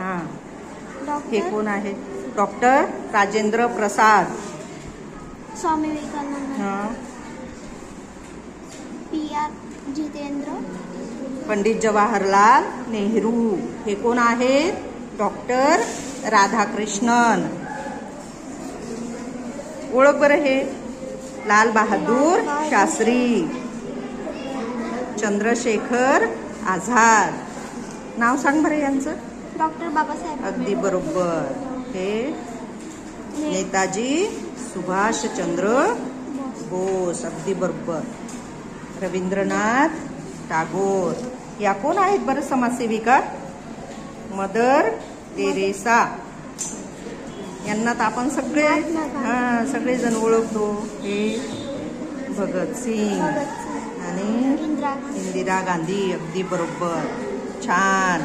हां, हे डॉक्टर कोण आहे? डॉक्टर राजेंद्र प्रसाद. स्वामी विवेकानंद. हां, PR जितेंद्र. पंडित जवाहरलाल नेहरू. हे कोण आहेत? डॉक्टर राधाकृष्णन. ओळख बरं हे. लाल बहादूर शास्त्री. चंद्रशेखर आझाद. नाव सांग बरं यांचं. डॉक्टर बाबासाहेब. अगदी बरोबर. हे नेताजी सुभाषचंद्र बोस. अगदी बरोबर. रवींद्रनाथ टागोर. या कोण आहेत बरं समाजसेविका? Mother Teresa. यांना तर आपण सगळेजण ओळखतो. हे भगतसिंग आणि इंदिरा गांधी. अगदी बरोबर. छान.